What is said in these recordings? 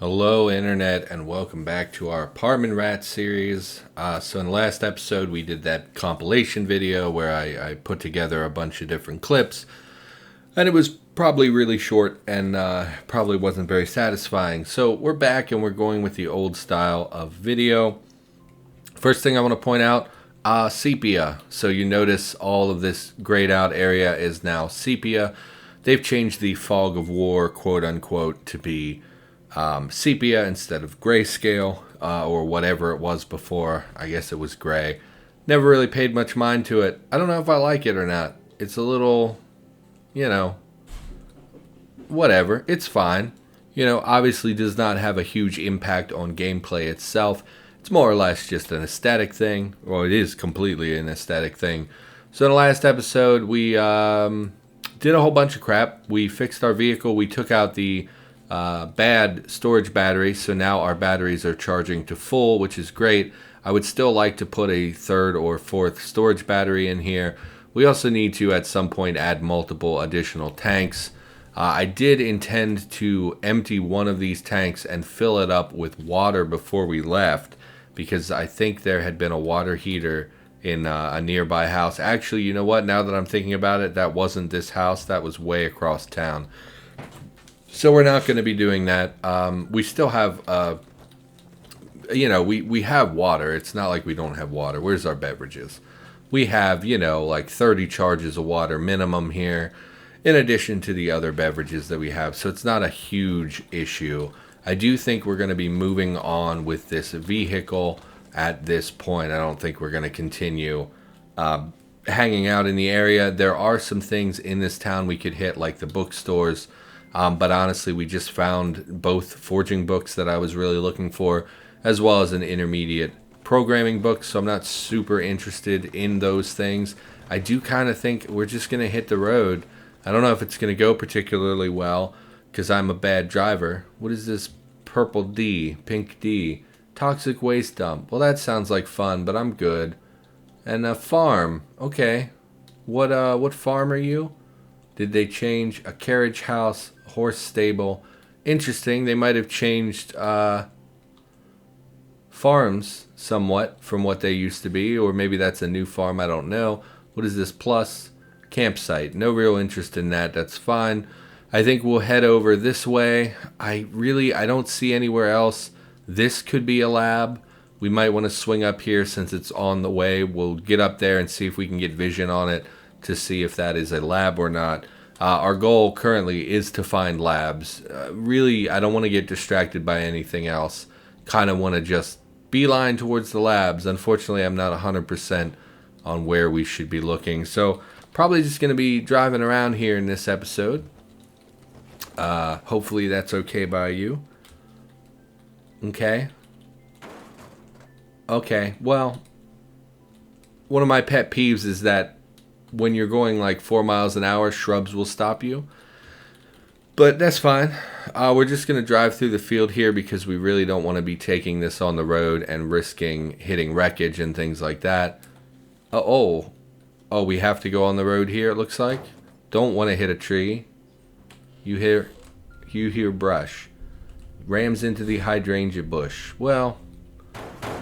Hello, Internet, and welcome back to our Apartment Rat series. So in the last episode, we did that compilation video where I put together a bunch of different clips, and it was probably really short and probably wasn't very satisfying. So we're back and we're going with the old style of video. First thing I want to point out, sepia. So you notice all of this grayed out area is now sepia. They've changed the fog of war, quote unquote, to be sepia instead of grayscale, or whatever it was before. I guess it was gray. Never really paid much mind to it. I don't know if I like it or not. It's a little, whatever. It's fine. Obviously does not have a huge impact on gameplay itself. It's more or less just an aesthetic thing. Well, it is completely an aesthetic thing. So in the last episode, we did a whole bunch of crap. We fixed our vehicle. We took out the bad storage battery, so now our batteries are charging to full, which is great. I would still like to put a third or fourth storage battery in here. We also need to at some point add multiple additional tanks. I did intend to empty one of these tanks and fill it up with water before we left, because I think there had been a water heater in a nearby house. Actually, you know what, now that I'm thinking about it, that wasn't this house, that was way across town. So we're not going to be doing that. We still have, we have water. It's not like we don't have water. Where's our beverages? We have, like 30 charges of water minimum here, in addition to the other beverages that we have. So it's not a huge issue. I do think we're going to be moving on with this vehicle at this point. I don't think we're going to continue hanging out in the area. There are some things in this town we could hit, like the bookstores. But honestly, we just found both forging books that I was really looking for, as well as an intermediate programming book. So I'm not super interested in those things. I do kind of think we're just going to hit the road. I don't know if it's going to go particularly well, because I'm a bad driver. What is this purple D, pink D? Toxic waste dump. Well, that sounds like fun, but I'm good. And a farm. Okay. What farm are you? Did they change a carriage house, horse stable? Interesting. They might have changed farms somewhat from what they used to be, or maybe that's a new farm. I don't know. What is this plus? Campsite. No real interest in that. That's fine. I think we'll head over this way. I don't see anywhere else. This could be a lab. We might want to swing up here since it's on the way. We'll get up there and see if we can get vision on it to see if that is a lab or not. Our goal currently is to find labs. Really, I don't want to get distracted by anything else. Kind of want to just beeline towards the labs. Unfortunately, I'm not 100% on where we should be looking. So probably just going to be driving around here in this episode. Hopefully that's okay by you. Okay. Okay, well, one of my pet peeves is that when you're going like 4 miles an hour, shrubs will stop you. But that's fine. We're just going to drive through the field here because we really don't want to be taking this on the road and risking hitting wreckage and things like that. Oh, we have to go on the road here, it looks like. Don't want to hit a tree. You hear brush. Rams into the hydrangea bush. Well,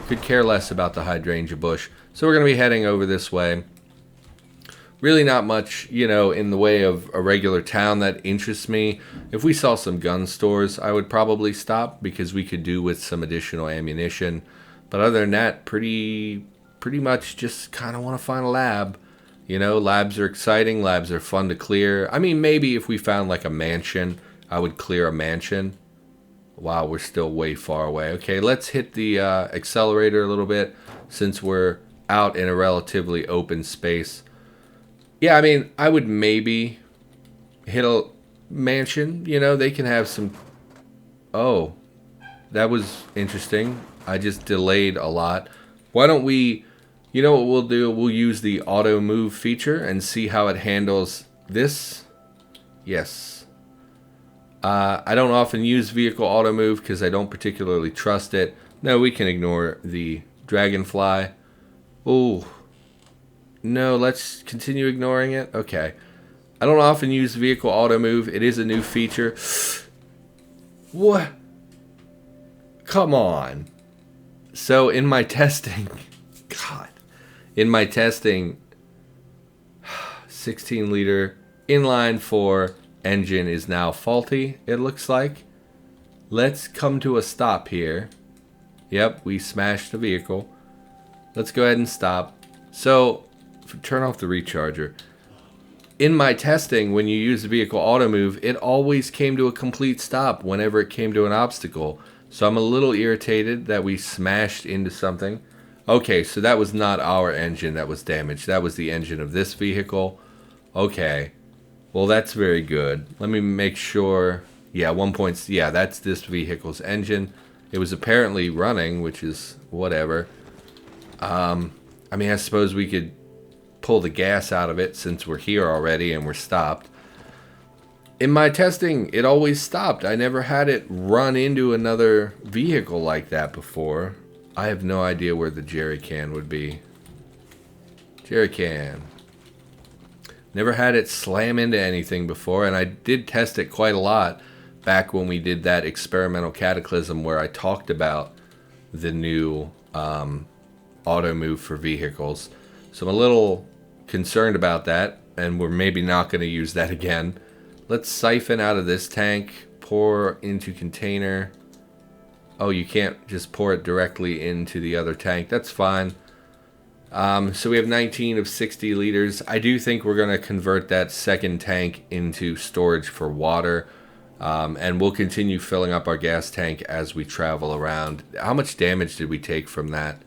could care less about the hydrangea bush. So we're going to be heading over this way. Really not much, in the way of a regular town that interests me. If we saw some gun stores, I would probably stop because we could do with some additional ammunition. But other than that, pretty much just kind of want to find a lab. Labs are exciting. Labs are fun to clear. I mean, maybe if we found like a mansion, I would clear a mansion. Wow, we're still way far away. Okay, let's hit the accelerator a little bit since we're out in a relatively open space. Yeah, I mean, I would maybe hit a mansion. They can have some... Oh, that was interesting. I just delayed a lot. Why don't we... You know what we'll do? We'll use the auto move feature and see how it handles this. Yes. I don't often use vehicle auto move because I don't particularly trust it. No, we can ignore the dragonfly. Oh. No, let's continue ignoring it. Okay. I don't often use vehicle auto move. It is a new feature. What? Come on. So in my testing, God, in my testing, 16-liter inline 4 engine is now faulty, it looks like. Let's come to a stop here. Yep, we smashed the vehicle. Let's go ahead and stop. So, turn off the recharger. In my testing, when you use the vehicle auto move, it always came to a complete stop whenever it came to an obstacle. So I'm a little irritated that we smashed into something. Okay, so that was not our engine that was damaged. That was the engine of this vehicle. Okay. Well, that's very good. Let me make sure. Yeah, 1 point. Yeah, that's this vehicle's engine. It was apparently running, which is whatever. I mean, I suppose we could pull the gas out of it since we're here already and we're stopped. In my testing, it always stopped. I never had it run into another vehicle like that before. I have no idea where the jerry can would be. Jerry can. Never had it slam into anything before, and I did test it quite a lot back when we did that experimental cataclysm where I talked about the new auto move for vehicles. So I'm a little concerned about that, and we're maybe not going to use that again. Let's siphon out of this tank, pour into container. Oh, you can't just pour it directly into the other tank. That's fine. So we have 19 of 60 liters. I do think we're going to convert that second tank into storage for water. And we'll continue filling up our gas tank as we travel around. How much damage did we take from that?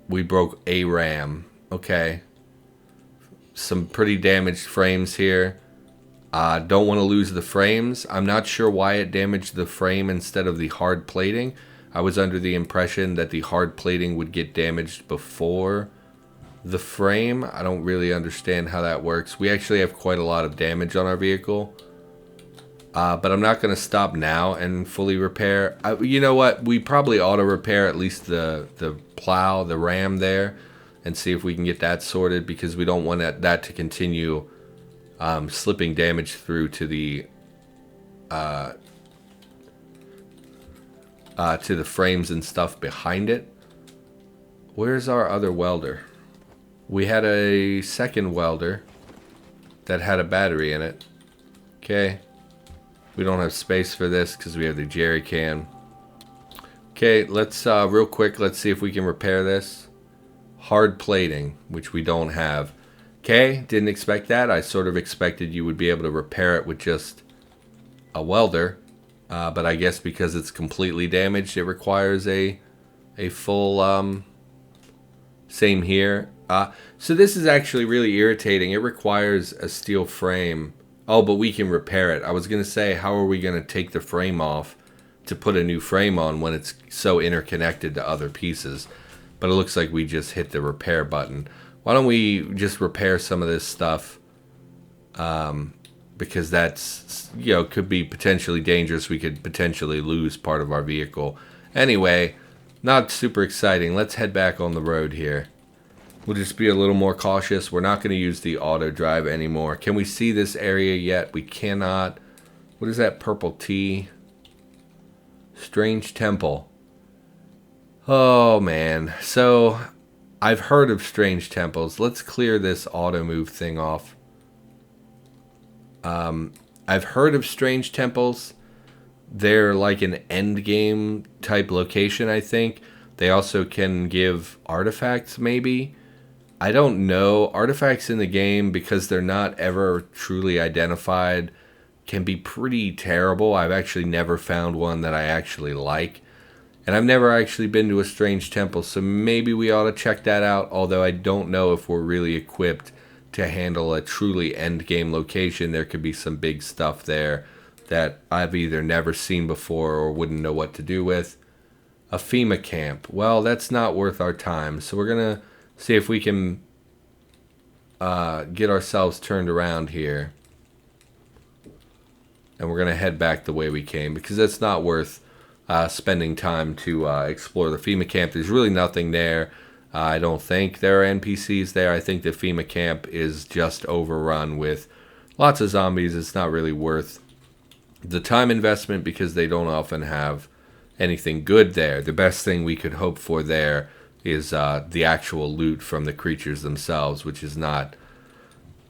We broke a ram. Okay. Some pretty damaged frames here. Don't want to lose the frames. I'm not sure why it damaged the frame instead of the hard plating. I was under the impression that the hard plating would get damaged before the frame. I don't really understand how that works. We actually have quite a lot of damage on our vehicle. But I'm not going to stop now and fully repair. You know what? We probably auto repair at least the plow, the ram there, and see if we can get that sorted, because we don't want that to continue slipping damage through to the frames and stuff behind it. Where's our other welder? We had a second welder that had a battery in it. Okay. We don't have space for this because we have the jerry can. Okay, let's real quick, let's see if we can repair this. Hard plating, which we don't have. Okay, didn't expect that. I sort of expected you would be able to repair it with just a welder. But I guess because it's completely damaged, it requires a full, same here. So this is actually really irritating. It requires a steel frame. Oh, but we can repair it. I was going to say, how are we going to take the frame off to put a new frame on when it's so interconnected to other pieces? But it looks like we just hit the repair button. Why don't we just repair some of this stuff? Because that's, could be potentially dangerous. We could potentially lose part of our vehicle. Anyway, not super exciting. Let's head back on the road here. We'll just be a little more cautious. We're not going to use the Autodrive anymore. Can we see this area yet? We cannot. What is that purple T? Strange Temple. Oh, man. So, I've heard of strange temples. Let's clear this auto move thing off. I've heard of strange temples. They're like an end game type location, I think. They also can give artifacts, maybe. I don't know. Artifacts in the game, because they're not ever truly identified, can be pretty terrible. I've actually never found one that I actually like. And I've never actually been to a strange temple, so maybe we ought to check that out, although I don't know if we're really equipped to handle a truly endgame location. There could be some big stuff there that I've either never seen before or wouldn't know what to do with. A FEMA camp. Well, that's not worth our time, so we're going to see if we can get ourselves turned around here. And we're going to head back the way we came, because it's not worth spending time to explore the FEMA camp. There's really nothing there. I don't think there are NPCs there. I think the FEMA camp is just overrun with lots of zombies. It's not really worth the time investment, because they don't often have anything good there. The best thing we could hope for there is the actual loot from the creatures themselves, which is not,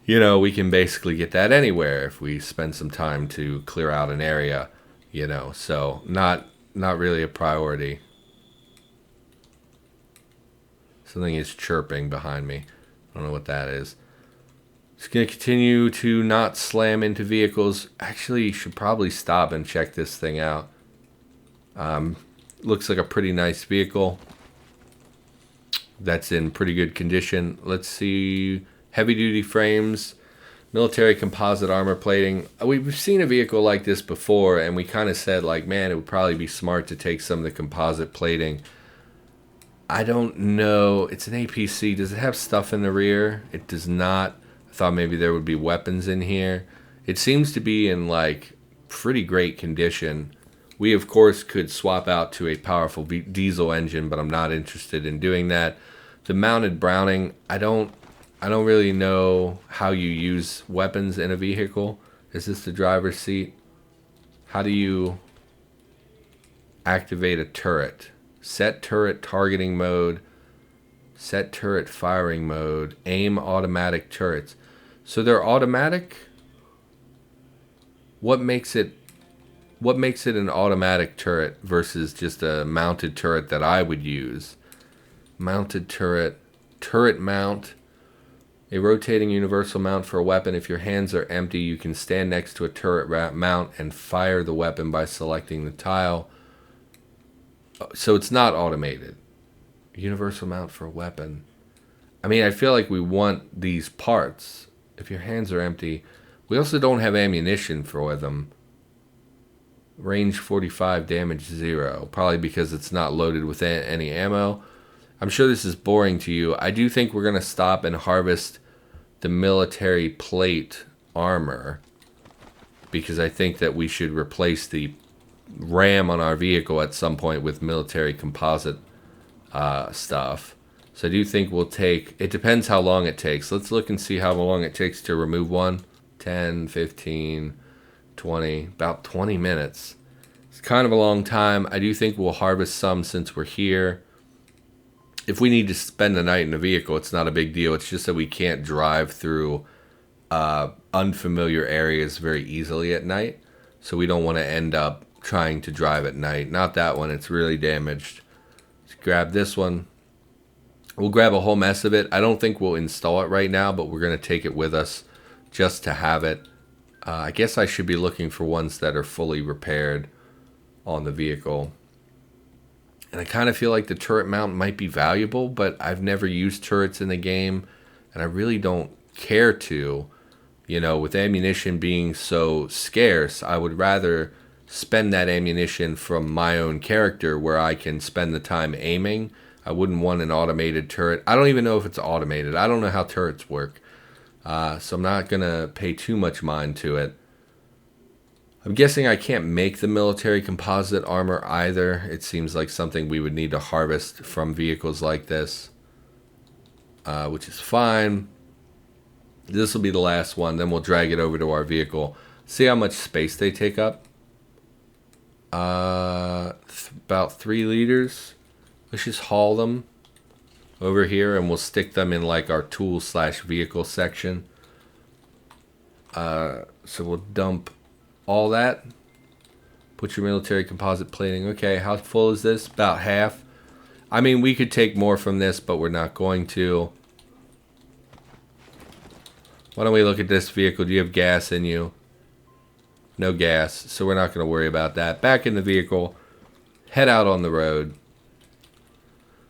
we can basically get that anywhere if we spend some time to clear out an area, so not really a priority. Something is chirping behind me. I don't know what that is. Just going to continue to not slam into vehicles. Actually, you should probably stop and check this thing out. Looks like a pretty nice vehicle. That's in pretty good condition. Let's see. Heavy duty frames, military composite armor plating. We've seen a vehicle like this before, and we kind of said, like, man, it would probably be smart to take some of the composite plating. I don't know. It's an APC. Does it have stuff in the rear? It does not. I thought maybe there would be weapons in here. It seems to be in, like, pretty great condition. We, of course, could swap out to a powerful diesel engine, but I'm not interested in doing that. The mounted Browning, I don't really know how you use weapons in a vehicle. Is this the driver's seat? How do you activate a turret? Set turret targeting mode. Set turret firing mode. Aim automatic turrets. So they're automatic? What makes it an automatic turret versus just a mounted turret that I would use? Mounted turret. Turret mount. A rotating universal mount for a weapon. If your hands are empty, you can stand next to a turret mount and fire the weapon by selecting the tile. So it's not automated. Universal mount for a weapon. I mean, I feel like we want these parts. If your hands are empty. We also don't have ammunition for them. Range 45, damage 0. Probably because it's not loaded with any ammo. I'm sure this is boring to you. I do think we're going to stop and harvest the military plate armor, because I think that we should replace the RAM on our vehicle at some point with military composite stuff. So I do think we'll take... It depends how long it takes. Let's look and see how long it takes to remove one. 10, 15, 20. About 20 minutes. It's kind of a long time. I do think we'll harvest some since we're here. If we need to spend the night in a vehicle, it's not a big deal. It's just that we can't drive through unfamiliar areas very easily at night. So we don't want to end up trying to drive at night. Not that one. It's really damaged. Let's grab this one. We'll grab a whole mess of it. I don't think we'll install it right now, but we're going to take it with us just to have it. I guess I should be looking for ones that are fully repaired on the vehicle. And I kind of feel like the turret mount might be valuable, but I've never used turrets in the game, and I really don't care to. With ammunition being so scarce, I would rather spend that ammunition from my own character where I can spend the time aiming. I wouldn't want an automated turret. I don't even know if it's automated. I don't know how turrets work. So I'm not going to pay too much mind to it. I'm guessing I can't make the military composite armor either. It seems like something we would need to harvest from vehicles like this, which is fine. This will be the last one. Then we'll drag it over to our vehicle. See how much space they take up. About 3 liters. Let's just haul them over here, and we'll stick them in like our tool/vehicle section. So we'll dump all that. Put your military composite plating. Okay, how full is this? About half. I mean, we could take more from this, but we're not going to. Why don't we look at this vehicle? Do you have gas in you? No gas, so we're not going to worry about that. Back in the vehicle. Head out on the road.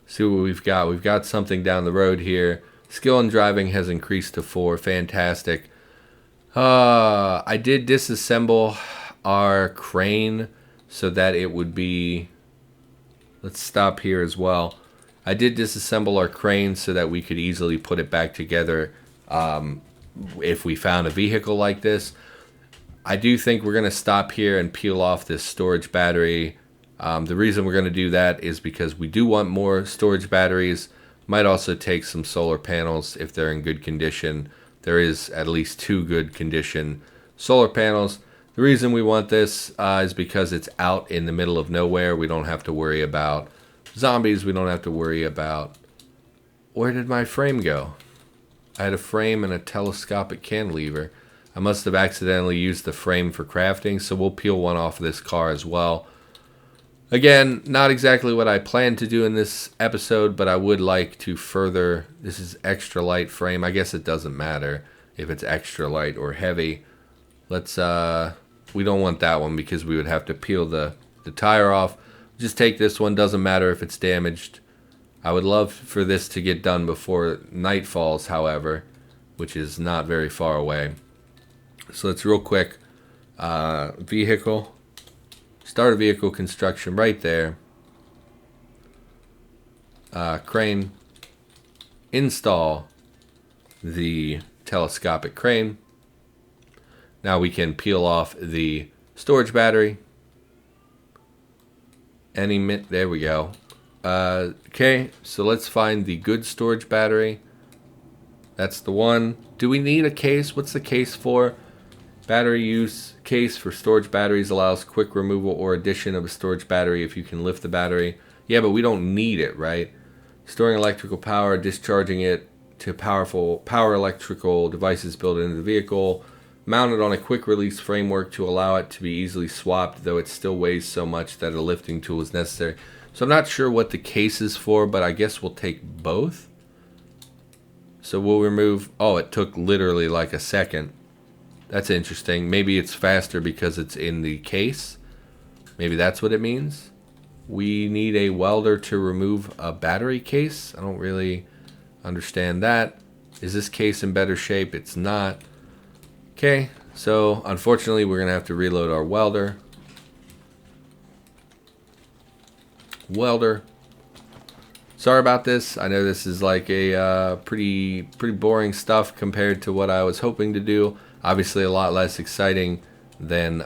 See what we've got. We've got something down the road here. Skill in driving has increased to 4. Fantastic. I did disassemble our crane so that it would be... Let's stop here as well. I did disassemble our crane so that we could easily put it back together if we found a vehicle like this. I do think we're going to stop here and peel off this storage battery. The reason we're going to do that is because we do want more storage batteries. Might also take some solar panels if they're in good condition. There is at least 2 good condition solar panels. The reason we want this is because it's out in the middle of nowhere. We don't have to worry about zombies. We don't have to worry about... Where did my frame go? I had a frame and a telescopic cantilever. I must have accidentally used the frame for crafting, so we'll peel one off of this car as well. Again, not exactly what I planned to do in this episode, but I would like to further... This is extra light frame. I guess it doesn't matter if it's extra light or heavy. Let's... We don't want that one because we would have to peel the tire off. Just take this one. Doesn't matter if it's damaged. I would love for this to get done before night falls, however, which is not very far away. So let's real quick. Vehicle. Start a vehicle construction right there. Crane. Install the telescopic crane. Now we can peel off the storage battery. There we go. Okay, so let's find the good storage battery. That's the one. Do we need a case? What's the case for? Battery use case for storage batteries allows quick removal or addition of a storage battery if you can lift the battery. Yeah, but we don't need it, right? Storing electrical power, discharging it to power electrical devices built into the vehicle. Mounted on a quick release framework to allow it to be easily swapped, though it still weighs so much that a lifting tool is necessary. So I'm not sure what the case is for, but I guess we'll take both. So we'll remove... Oh, it took literally like a second. That's interesting. Maybe it's faster because it's in the case. Maybe that's what it means. We need a welder to remove a battery case. I don't really understand that. Is this case in better shape? It's not. Okay, so unfortunately we're going to have to reload our welder. Sorry about this. I know this is like a pretty boring stuff compared to what I was hoping to do. Obviously a lot less exciting than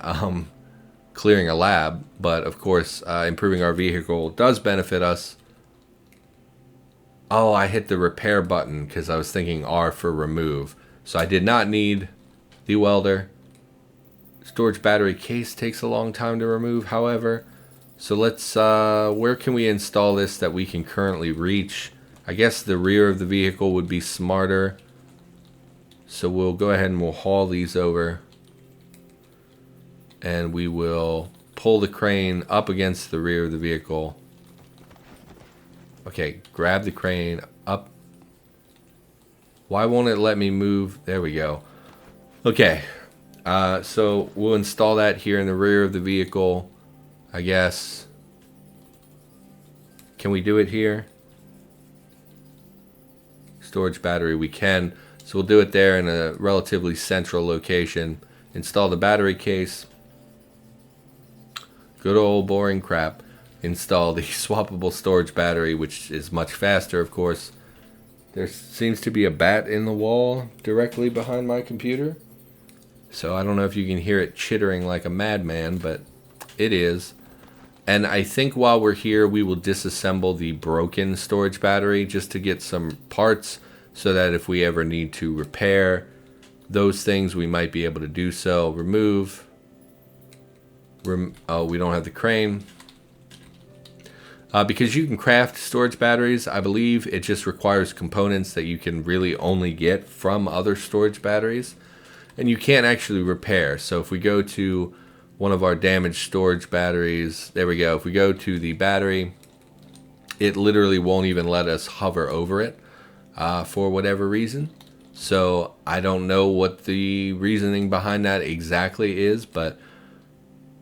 clearing a lab, but of course improving our vehicle does benefit us. Oh, I hit the repair button because I was thinking R for remove. So I did not need the welder. Storage battery case takes a long time to remove, however. So let's, where can we install this that we can currently reach? I guess the rear of the vehicle would be smarter. So we'll go ahead and we'll haul these over. And we will pull the crane up against the rear of the vehicle. Okay, grab the crane up. Why won't it let me move? There we go. Okay, so we'll install that here in the rear of the vehicle, I guess. Can we do it here? Storage battery, we can. So we'll do it there in a relatively central location. Install the battery case. Good old boring crap. Install the swappable storage battery, which is much faster, of course. There seems to be a bat in the wall directly behind my computer. So I don't know if you can hear it chittering like a madman, but it is. And I think while we're here, we will disassemble the broken storage battery just to get some parts so that if we ever need to repair those things, we might be able to do so. Remove. Oh, we don't have the crane. Because you can craft storage batteries, I believe it just requires components that you can really only get from other storage batteries. And you can't actually repair. So if we go to one of our damaged storage batteries, there we go. If we go to the battery, it literally won't even let us hover over it for whatever reason. So I don't know what the reasoning behind that exactly is, but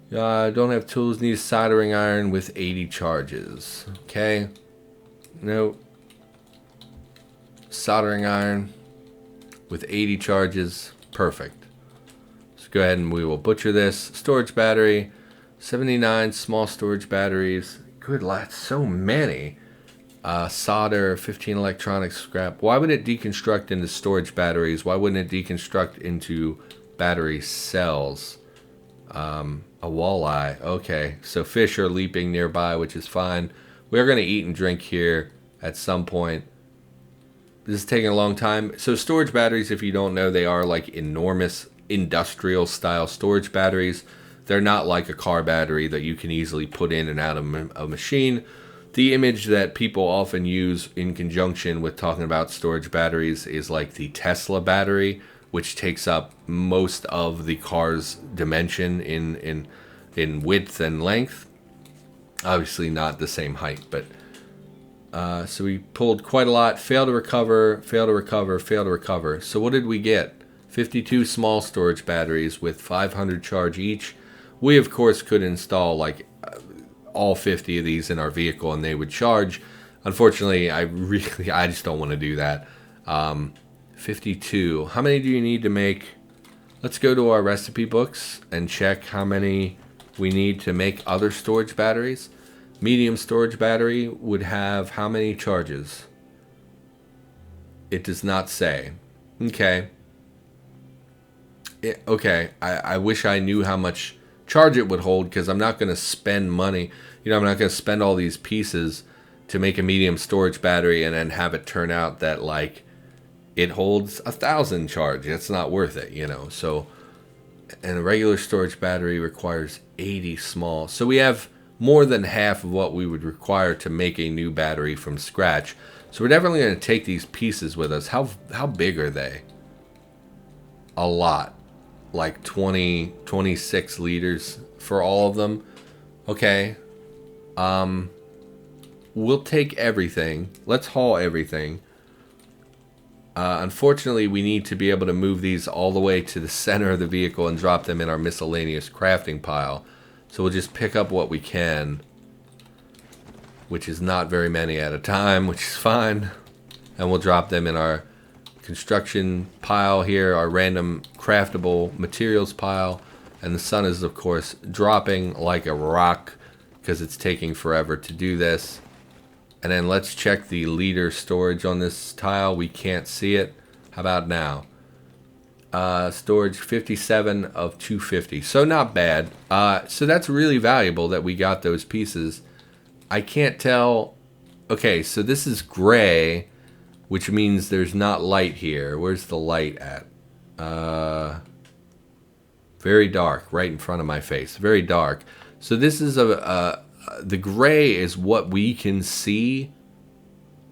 don't have tools, need a soldering iron with 80 charges. Okay. Nope. Soldering iron with 80 charges. Perfect. So go ahead and we will butcher this. Storage battery. 79 small storage batteries. Good lord, so many. Solder, 15 electronic scrap. Why would it deconstruct into storage batteries? Why wouldn't it deconstruct into battery cells? A walleye. Okay, so fish are leaping nearby, which is fine. We're going to eat and drink here at some point. This is taking a long time. So storage batteries, if you don't know, they are like enormous industrial style storage batteries. They're not like a car battery that you can easily put in and out of a machine. The image that people often use in conjunction with talking about storage batteries is like the Tesla battery, which takes up most of the car's dimension in width and length. Obviously not the same height, but so we pulled quite a lot. Fail to recover, fail to recover, fail to recover. So what did we get? 52 small storage batteries with 500 charge each. We of course could install like all 50 of these in our vehicle and they would charge. Unfortunately, I just don't want to do that. 52. How many do you need to make? Let's go to our recipe books and check how many we need to make other storage batteries. Medium storage battery would have how many charges? It does not say. Okay. Okay. I wish I knew how much charge it would hold, because I'm not going to spend money. I'm not going to spend all these pieces to make a medium storage battery and then have it turn out that like it holds 1,000 charge. It's not worth it, So, and a regular storage battery requires 80 small. So we have more than half of what we would require to make a new battery from scratch. So we're definitely going to take these pieces with us. How big are they? A lot. Like 26 liters for all of them. Okay. We'll take everything. Let's haul everything. Unfortunately, we need to be able to move these all the way to the center of the vehicle and drop them in our miscellaneous crafting pile. So we'll just pick up what we can, which is not very many at a time, which is fine. And we'll drop them in our construction pile here, our random craftable materials pile. And the sun is, of course, dropping like a rock because it's taking forever to do this. And then let's check the liter storage on this tile. We can't see it. How about now? Storage 57 of 250. So not bad. So that's really valuable that we got those pieces. I can't tell. Okay, so this is gray, which means there's not light here. Where's the light at? Very dark, right in front of my face. Very dark. So this is the gray is what we can see.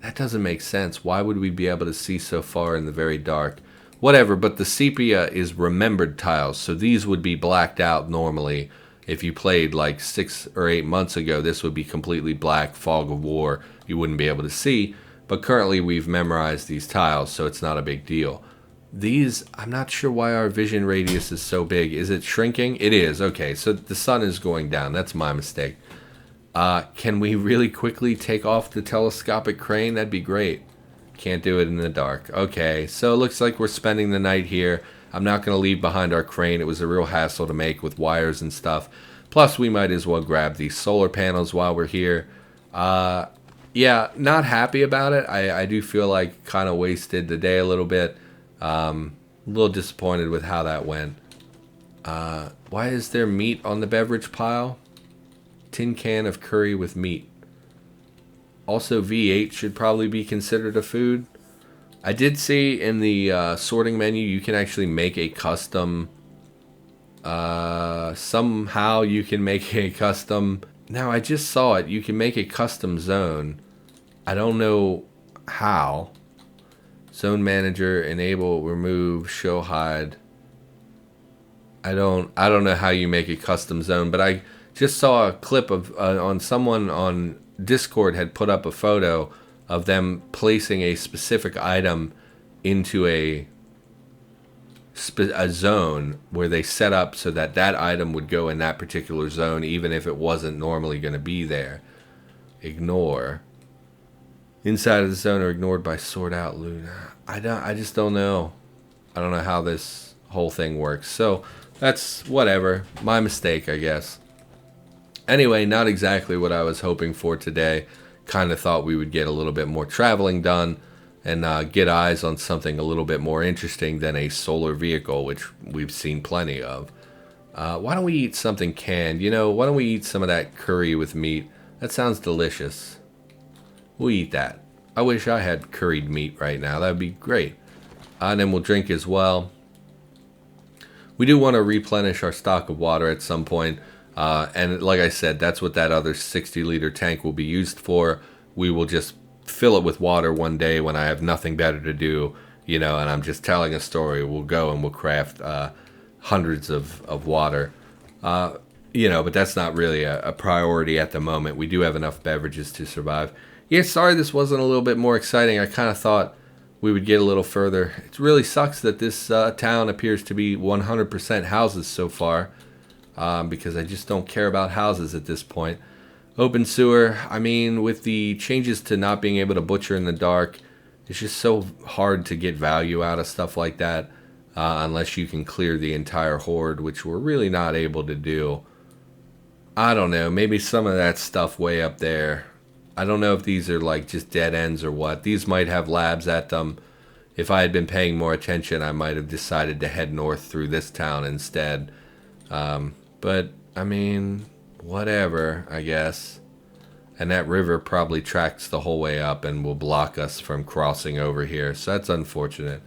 That doesn't make sense. Why would we be able to see so far in the very dark? Whatever, but the sepia is remembered tiles, so these would be blacked out normally. If you played like 6 or 8 months ago, this would be completely black, fog of war. You wouldn't be able to see, but currently we've memorized these tiles, so it's not a big deal. These, I'm not sure why our vision radius is so big. Is it shrinking? It is. Okay, so the sun is going down. That's my mistake. Can we really quickly take off the telescopic crane? That'd be great. Can't do it in the dark. Okay, so it looks like we're spending the night here. I'm not going to leave behind our crane. It was a real hassle to make with wires and stuff. Plus, we might as well grab these solar panels while we're here. Yeah, not happy about it. I do feel like kind of wasted the day a little bit. A little disappointed with how that went. Why is there meat on the beverage pile? Tin can of curry with meat. Also, V8 should probably be considered a food. I did see in the sorting menu you can actually make a custom. Somehow you can make a custom. Now I just saw it. You can make a custom zone. I don't know how. Zone manager, enable, remove, show, hide. I don't know how you make a custom zone, but I just saw a clip of on someone on Discord had put up a photo of them placing a specific item into a zone where they set up so that that item would go in that particular zone even if it wasn't normally going to be there. Ignore. Inside of the zone are ignored by sort out loot. I just don't know. I don't know how this whole thing works. So that's whatever. My mistake, I guess. Anyway, not exactly what I was hoping for today. Kind of thought we would get a little bit more traveling done and get eyes on something a little bit more interesting than a solar vehicle, which we've seen plenty of. Why don't we eat something canned? Why don't we eat some of that curry with meat? That sounds delicious. We'll eat that. I wish I had curried meat right now. That would be great. And then we'll drink as well. we do want to replenish our stock of water at some point. And like I said, that's what that other 60-liter tank will be used for. We will just fill it with water one day when I have nothing better to do, and I'm just telling a story. We'll go and we'll craft hundreds of water. But that's not really a priority at the moment. We do have enough beverages to survive. Yeah, sorry this wasn't a little bit more exciting. I kind of thought we would get a little further. It really sucks that this town appears to be 100% houses so far, because I just don't care about houses at this point. Open sewer, with the changes to not being able to butcher in the dark, it's just so hard to get value out of stuff like that, unless you can clear the entire horde, which we're really not able to do. I don't know, maybe some of that stuff way up there. I don't know if these are like just dead ends or what. These might have labs at them. If I had been paying more attention, I might have decided to head north through this town instead. But, whatever, I guess. And that river probably tracks the whole way up and will block us from crossing over here. So that's unfortunate.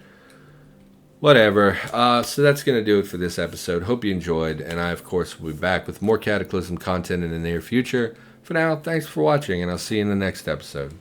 Whatever. So that's going to do it for this episode. Hope you enjoyed. And I, of course, will be back with more Cataclysm content in the near future. For now, thanks for watching, and I'll see you in the next episode.